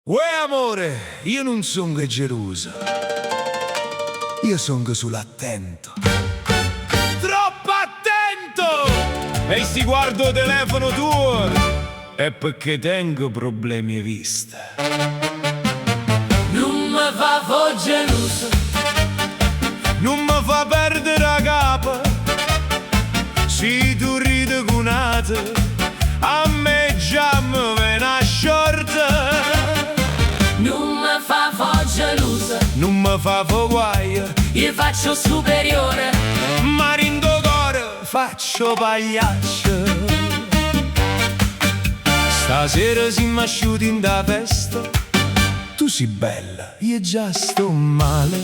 Uè amore, io non sono gelosa, io sono solo attento. Troppo attento! E si guardo telefono tuo è perché tengo problemi a vista. Non mi fa geloso, non mi fa perdere la capa. Se tu ridi con ate, a me già mi viene a sciorta. non mi fa geloso, Non mi fa guaio, io faccio superiore. ma rindo cuore faccio pagliaccio. Stasera siamo asciuti in da festa. Tu sei bella, io già sto male.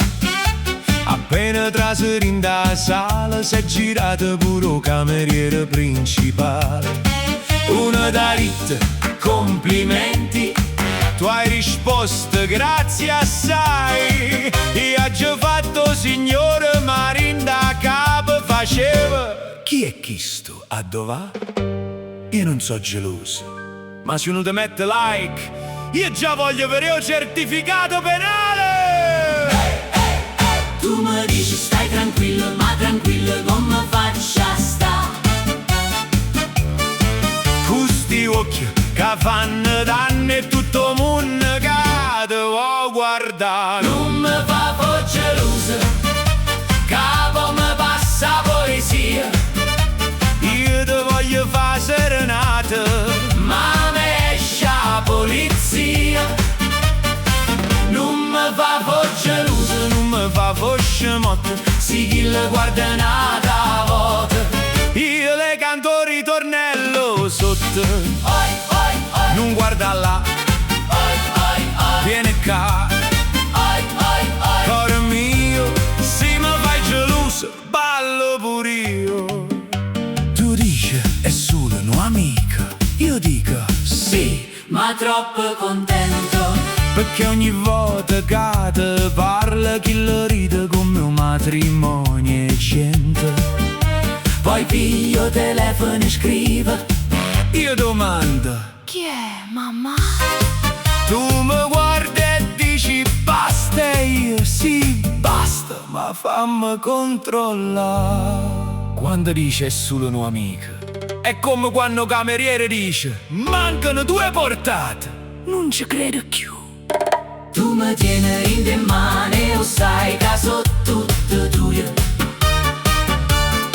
Appena traseri in da sala si è girata pure cameriere principale. Una da ritta, complimenti. Tu hai risposto grazie assai. Io ho già fatto signore ma in da capo faceva. Chi è chisto a dov'è? Io non so geloso, ma se uno ti mette like, io già voglio avere un certificato penale! Tu mi dici stai tranquillo, ma tranquillo non mi faccia sta. Questi occhi che fanno danni e tutto il mondo che ti vuoi guardare. Non mi fa geloso, capo mi passa poesia. Io ti voglio fare serenata, Ma me esce la polizia. Non mi fa geloso, non mi fa scemotto. si chi le guarda nata volta. Io le canto ritornello sotto. Oi, oi, oi, Non guarda là, oi, oi, oi, vieni qua. oi, oi, oi. Cuore mio, se mi fai geloso, ballo pure io. Tu dici è solo un'amica, io dico sì, Ma troppo contento. perché ogni volta che te parla chi lo ride come un matrimonio e gente. Poi piglio telefono e scrivo. Io domando, Chi è mamma? tu mi guardi e dici basta e io sì basta, ma fammi controllare. Quando dice è solo un'amica, è come quando cameriere dice mancano 2 portate. Non ci credo più. Tu mi tieni in te mani, o sai che sono tutto tuo.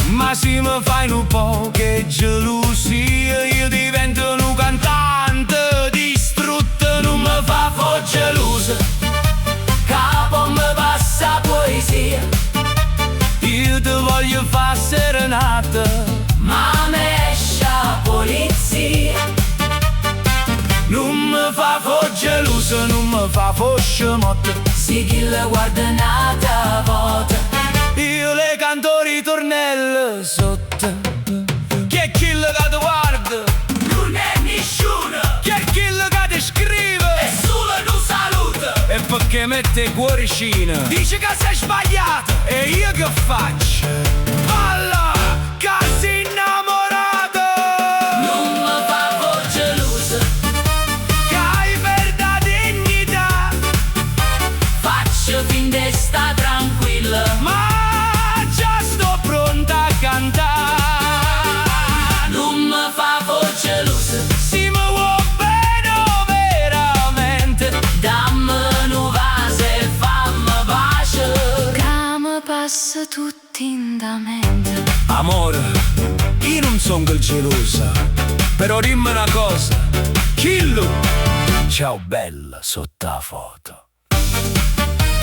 Ma se mi fai un po' che gelosia, io divento un cantante distrutto. Non mi fa geloso, Capo mi passa poesia. io ti voglio fare serenata. Ma me esce la polizia. Non mi fa geloso, non mi fa scemotto. Si chi le guarda nata volta. Io le canto ritornello sotto. Chi è chi che ti guarda? Non è nessuno, Chi è chi che ti scrive? è solo un saluto. E perché mette cuoricino? Dice che sei sbagliato. E io che faccio? Balla, che sei innamorato. Non mi fa geloso, Che hai perduto dignità. faccio fin de sta tranquilla. Ma già sto pronta a cantare. Non mi fa geloso, Si mi vuoi bene veramente. dammi un vaso e fammi pace. Che mi passa tutto in da mente. Amore, io non sono gelosa, però dimmi una cosa. Chillo, ciao bella sotto la foto.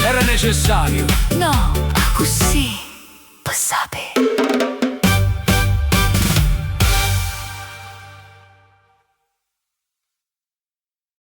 Era necessario? No, così, lo sapere.